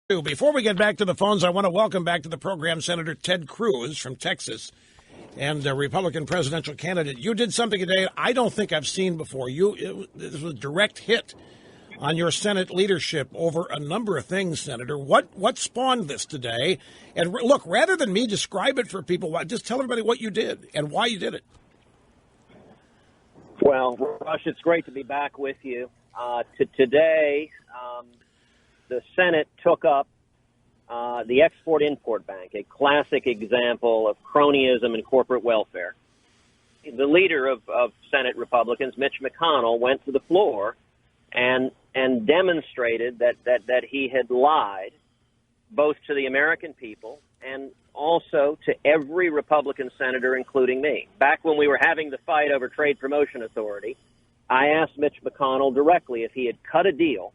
Before we get back to the phones, I want to welcome back to the program Senator Ted Cruz from Texas and a Republican presidential candidate. You did something today I don't think I've seen before. This was a direct hit on your Senate leadership over a number of things, Senator. What spawned this today? And look, rather than me describe it for people, just tell everybody what you did and why you did it. Well, Rush, it's great to be back with you. Today, the Senate took up the Export-Import Bank, a classic example of cronyism and corporate welfare. The leader of Senate Republicans, Mitch McConnell, went to the floor and demonstrated that he had lied both to the American people and also to every Republican senator, including me. Back when we were having the fight over Trade Promotion Authority, I asked Mitch McConnell directly if he had cut a deal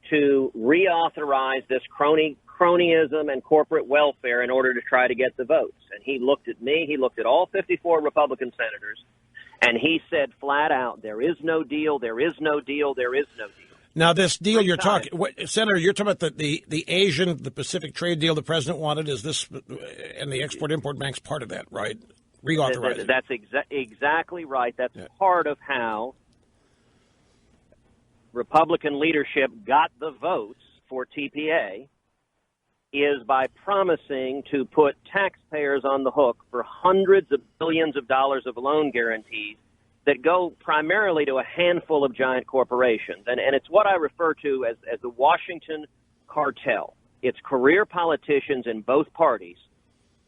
to reauthorize this cronyism and corporate welfare in order to try to get the votes. And he looked at me, he looked at all 54 Republican senators, and he said flat out, there is no deal, there is no deal, there is no deal. Now, this deal you're talking, Senator, you're talking about the Asian, the Pacific trade deal the president wanted. Is this, and the Export-Import Bank's part of that, right? Reauthorized. That's exactly right. That's part of how Republican leadership got the votes for TPA, is by promising to put taxpayers on the hook for hundreds of billions of dollars of loan guarantees that go primarily to a handful of giant corporations. And it's what I refer to as the Washington cartel. It's career politicians in both parties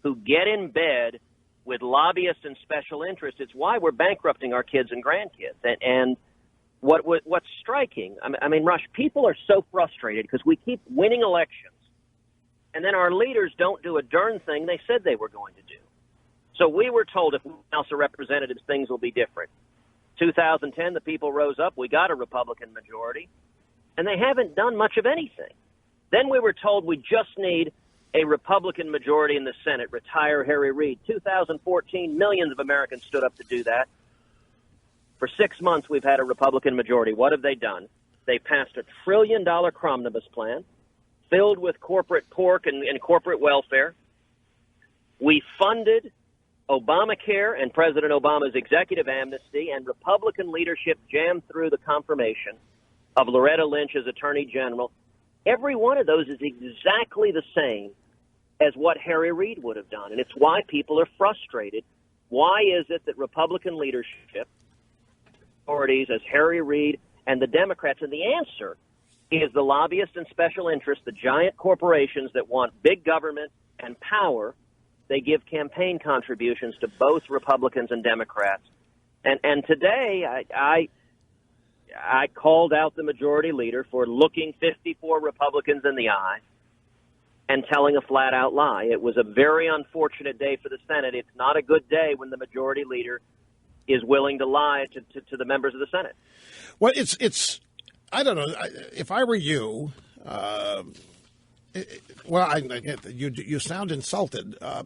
who get in bed with lobbyists and special interests. It's why we're bankrupting our kids and grandkids. And what's striking, I mean, Rush, people are so frustrated because we keep winning elections, and then our leaders don't do a darn thing they said they were going to do. So we were told if we House of Representatives, things will be different. 2010, the people rose up. We got a Republican majority, and they haven't done much of anything. Then we were told we just need a Republican majority in the Senate, retire Harry Reid. 2014, millions of Americans stood up to do that. For 6 months, we've had a Republican majority. What have they done? They passed $1 trillion omnibus plan filled with corporate pork and corporate welfare. We funded Obamacare and President Obama's executive amnesty, and Republican leadership jammed through the confirmation of Loretta Lynch as Attorney General. Every one of those is exactly the same as what Harry Reid would have done, and it's why people are frustrated. Why is it that Republican leadership, authorities as Harry Reid and the Democrats, and the answer is the lobbyists and special interests, the giant corporations that want big government and power, they give campaign contributions to both Republicans and Democrats. And today I called out the majority leader for looking 54 Republicans in the eye and telling a flat-out lie. It was a very unfortunate day for the Senate. It's not a good day when the majority leader is willing to lie to the members of the Senate. Well, it's I don't know. If I were you, you sound insulted. I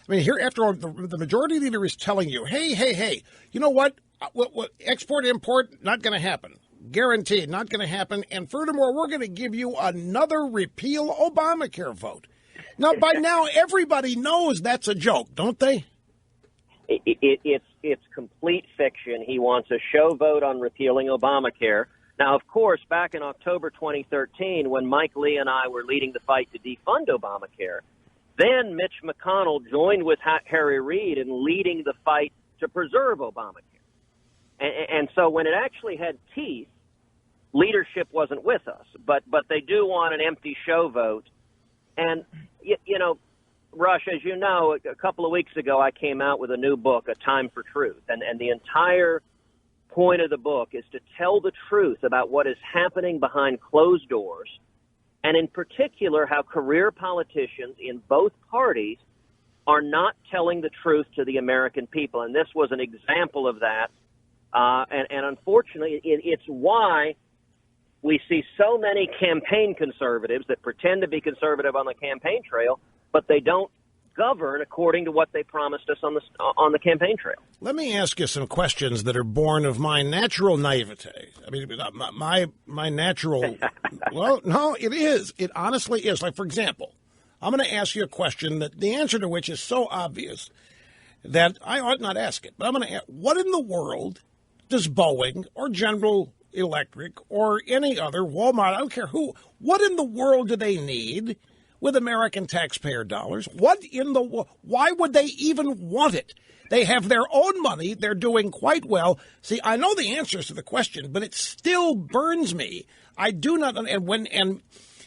mean, here, after all, the majority leader is telling you, hey, you know what export-import, not going to happen. Guaranteed, not going to happen. And furthermore, we're going to give you another repeal Obamacare vote. Now, by now, everybody knows that's a joke, don't they? It's complete fiction. He wants a show vote on repealing Obamacare. Now, of course, back in October 2013, when Mike Lee and I were leading the fight to defund Obamacare, then Mitch McConnell joined with Harry Reid in leading the fight to preserve Obamacare. And so when it actually had teeth, leadership wasn't with us. But they do want an empty show vote. And, you know, Rush, as you know, a couple of weeks ago, I came out with a new book, A Time for Truth. And the entire point of the book is to tell the truth about what is happening behind closed doors, and in particular how career politicians in both parties are not telling the truth to the American people. And this was an example of that. And unfortunately, it's why we see so many campaign conservatives that pretend to be conservative on the campaign trail, but they don't govern according to what they promised us on the campaign trail. Let me ask you some questions that are born of my natural naivete. I mean, my natural. Well, no, it is. It honestly is. Like, for example, I'm going to ask you a question that the answer to which is so obvious that I ought not ask it. But I'm going to ask, what in the world does Boeing or General Electric or any other, Walmart, I don't care who, what in the world do they need with American taxpayer dollars? Why would they even want it? They have their own money. They're doing quite well. See, I know the answers to the question, but it still burns me. I do not,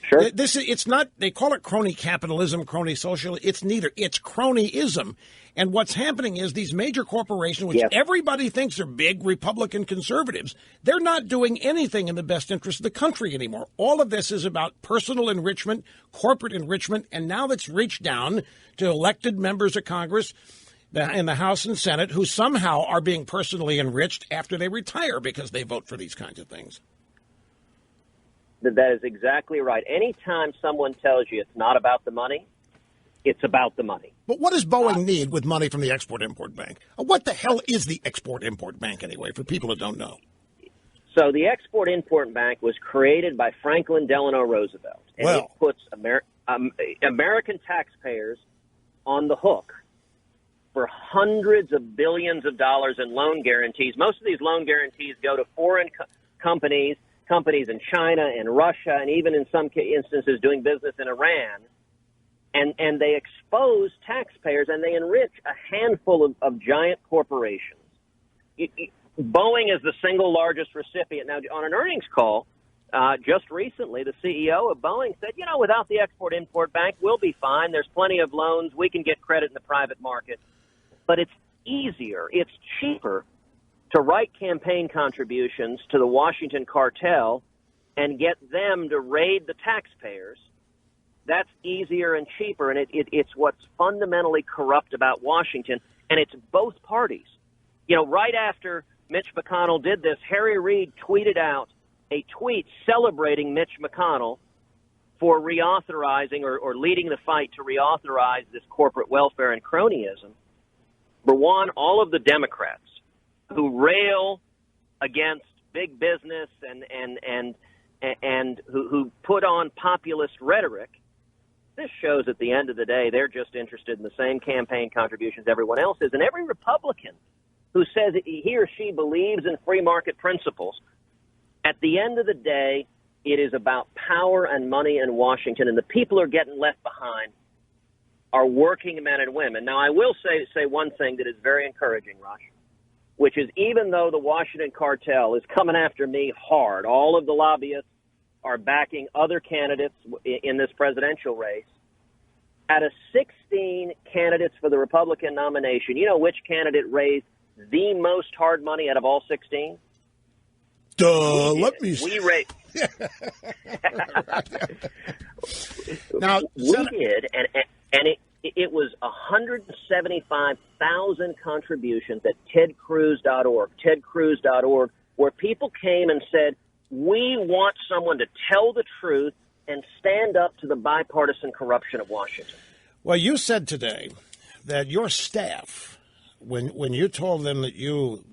Sure. It's not, they call it crony capitalism, crony social. It's neither. It's cronyism. And what's happening is these major corporations, which everybody thinks are big Republican conservatives, they're not doing anything in the best interest of the country anymore. All of this is about personal enrichment, corporate enrichment, and now it's reached down to elected members of Congress in the House and Senate who somehow are being personally enriched after they retire because they vote for these kinds of things. That is exactly right. Anytime someone tells you it's not about the money, it's about the money. But what does Boeing need with money from the Export-Import Bank? What the hell is the Export-Import Bank anyway, for people that don't know? So the Export-Import Bank was created by Franklin Delano Roosevelt, and it puts American taxpayers on the hook for hundreds of billions of dollars in loan guarantees. Most of these loan guarantees go to foreign companies in China and Russia, and even in some instances doing business in Iran. And they expose taxpayers and they enrich a handful of giant corporations. Boeing is the single largest recipient. Now, on an earnings call just recently, the CEO of Boeing said, without the Export-Import Bank, we'll be fine. There's plenty of loans. We can get credit in the private market. But it's easier, it's cheaper to write campaign contributions to the Washington cartel and get them to raid the taxpayers. That's easier and cheaper, and it's what's fundamentally corrupt about Washington, and it's both parties. Right after Mitch McConnell did this, Harry Reid tweeted out a tweet celebrating Mitch McConnell for reauthorizing or leading the fight to reauthorize this corporate welfare and cronyism. For one, all of the Democrats who rail against big business and who put on populist rhetoric, this shows at the end of the day they're just interested in the same campaign contributions everyone else is. And every Republican who says he or she believes in free market principles, at the end of the day, it is about power and money in Washington, and the people who are getting left behind are working men and women. Now, I will say one thing that is very encouraging, Rush, which is even though the Washington cartel is coming after me hard, all of the lobbyists are backing other candidates in this presidential race. Out of 16 candidates for the Republican nomination, you know which candidate raised the most hard money out of all 16? Let me see. We raised. Now, we did, and it was 175,000 contributions at tedcruz.org, where people came and said, we want someone to tell the truth and stand up to the bipartisan corruption of Washington. Well, you said today that your staff, when you told them that you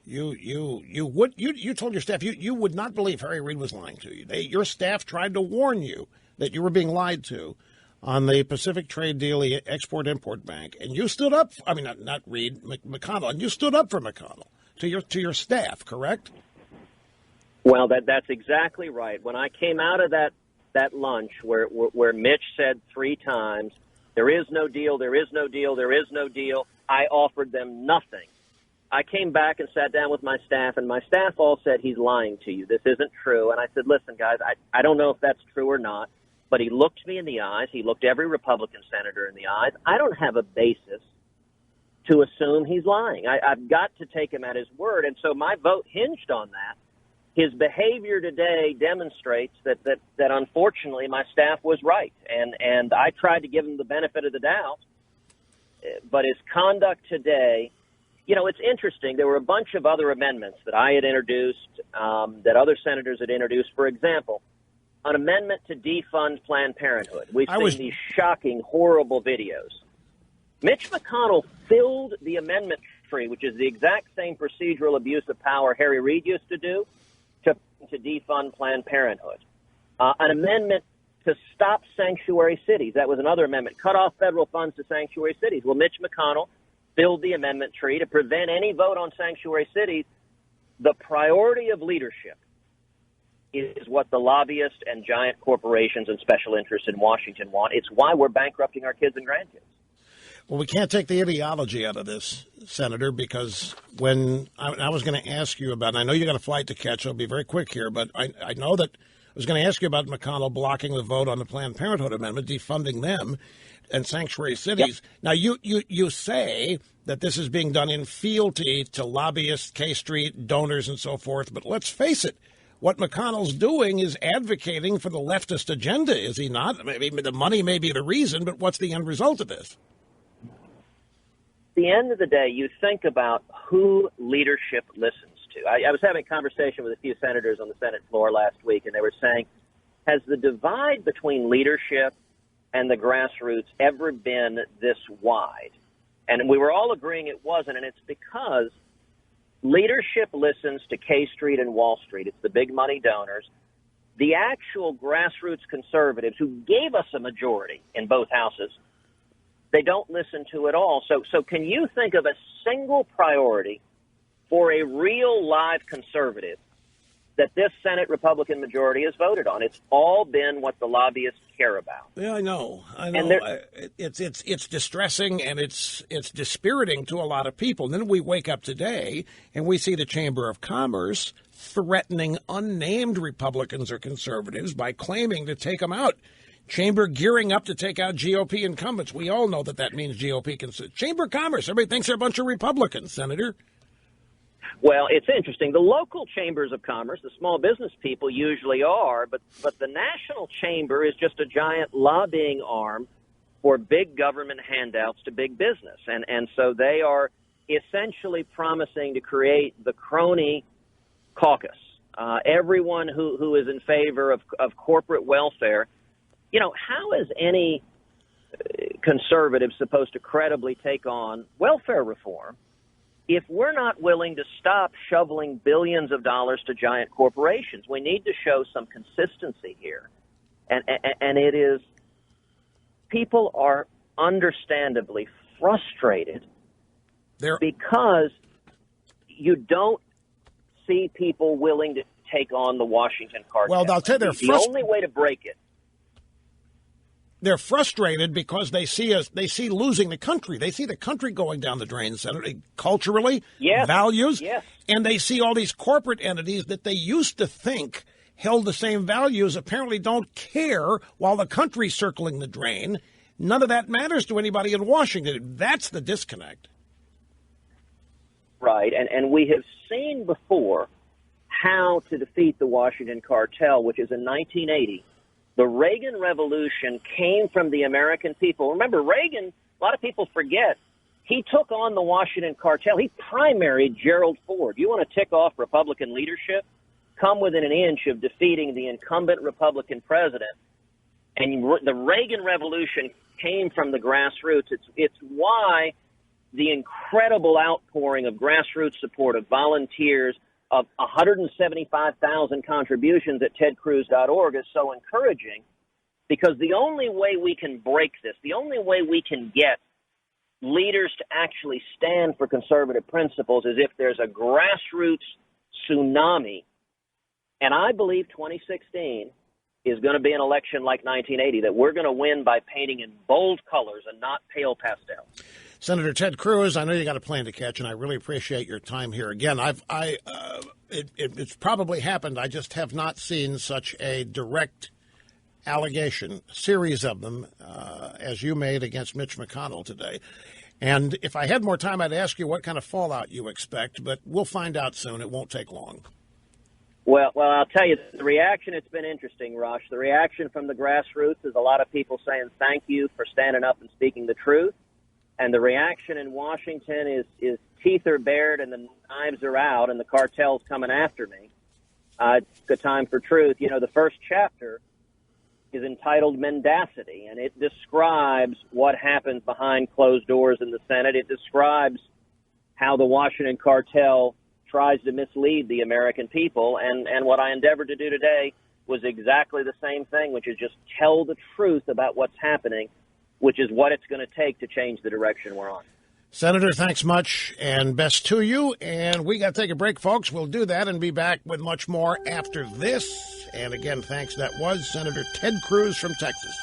told your staff you would not believe Harry Reid was lying to you. Your staff tried to warn you that you were being lied to on the Pacific Trade Deal, the Export-Import Bank, and you stood up. I mean, not Reid, McConnell, and you stood up for McConnell to your staff, correct? Well, that's exactly right. When I came out of that lunch where Mitch said 3 times, there is no deal, there is no deal, there is no deal, I offered them nothing. I came back and sat down with my staff, and my staff all said, he's lying to you. This isn't true. And I said, listen, guys, I don't know if that's true or not, but he looked me in the eyes. He looked every Republican senator in the eyes. I don't have a basis to assume he's lying. I've got to take him at his word. And so my vote hinged on that. His behavior today demonstrates that unfortunately my staff was right, and I tried to give him the benefit of the doubt. But his conduct today, it's interesting. There were a bunch of other amendments that I had introduced, that other senators had introduced. For example, an amendment to defund Planned Parenthood. We've seen these shocking, horrible videos Mitch McConnell filled the amendment tree, which is the exact same procedural abuse of power Harry Reid used to do, to defund Planned Parenthood. An amendment to stop sanctuary cities. That was another amendment. Cut off federal funds to sanctuary cities. Well, Mitch McConnell filled the amendment tree to prevent any vote on sanctuary cities. The priority of leadership is what the lobbyists and giant corporations and special interests in Washington want. It's why we're bankrupting our kids and grandkids. Well, we can't take the ideology out of this, Senator, because when I was going to ask you about, and I know you got a flight to catch, I'll be very quick here, but I know that I was going to ask you about McConnell blocking the vote on the Planned Parenthood amendment, defunding them and sanctuary cities. Yep. Now, you say that this is being done in fealty to lobbyists, K Street, donors, and so forth, but let's face it. What McConnell's doing is advocating for the leftist agenda, is he not? Maybe the money may be the reason, but what's the end result of this? At the end of the day, you think about who leadership listens to. I was having a conversation with a few senators on the Senate floor last week, and they were saying, has the divide between leadership and the grassroots ever been this wide? And we were all agreeing it wasn't, and it's because leadership listens to K Street and Wall Street. It's the big money donors. The actual grassroots conservatives who gave us a majority in both houses, they don't listen to it all. So can you think of a single priority for a real live conservative that this Senate Republican majority has voted on? It's all been what the lobbyists care about. Yeah, I know. And it's distressing and it's dispiriting to a lot of people. And then we wake up today and we see the Chamber of Commerce threatening unnamed Republicans or conservatives by claiming to take them out. Chamber gearing up to take out GOP incumbents. We all know that means GOP. Chamber of Commerce. Everybody thinks they're a bunch of Republicans, Senator. Well, it's interesting. The local chambers of commerce, the small business people usually are, but the national chamber is just a giant lobbying arm for big government handouts to big business. And so they are essentially promising to create the crony caucus. Everyone who is in favor of corporate welfare. You know, how is any conservative supposed to credibly take on welfare reform if we're not willing to stop shoveling billions of dollars to giant corporations? We need to show some consistency here. And it is, people are understandably frustrated because you don't see people willing to take on the Washington cartel. Well, I'll tell you, the only way to break it. They're frustrated because they see losing the country. They see the country going down the drain, Senator, culturally, yes, values, yes. And they see all these corporate entities that they used to think held the same values apparently don't care while the country's circling the drain. None of that matters to anybody in Washington. That's the disconnect. Right, and we have seen before how to defeat the Washington cartel, which is in 1980. The Reagan Revolution came from the American people. Remember, Reagan, a lot of people forget, he took on the Washington cartel. He primaried Gerald Ford. You want to tick off Republican leadership? Come within an inch of defeating the incumbent Republican president. And the Reagan Revolution came from the grassroots. It's why the incredible outpouring of grassroots support of volunteers, of 175,000 contributions at tedcruz.org is so encouraging, because the only way we can break this, the only way we can get leaders to actually stand for conservative principles is if there's a grassroots tsunami. And I believe 2016 is going to be an election like 1980, that we're going to win by painting in bold colors and not pale pastel. Senator Ted Cruz, I know you got a plane to catch, and I really appreciate your time here. Again, it's probably happened. I just have not seen such a direct allegation, series of them, as you made against Mitch McConnell today. And if I had more time, I'd ask you what kind of fallout you expect, but we'll find out soon. It won't take long. Well, I'll tell you, the reaction, it's been interesting, Rosh. The reaction from the grassroots is a lot of people saying thank you for standing up and speaking the truth. And the reaction in Washington is teeth are bared and the knives are out and the cartel's coming after me. It's the time for truth. You know, the first chapter is entitled Mendacity, and it describes what happens behind closed doors in the Senate. It describes how the Washington cartel tries to mislead the American people, and what I endeavored to do today was exactly the same thing, which is just tell the truth about what's happening, which is what it's going to take to change the direction we're on. Senator, thanks much, and best to you. And we got to take a break, folks. We'll do that and be back with much more after this. And again, thanks. That was Senator Ted Cruz from Texas.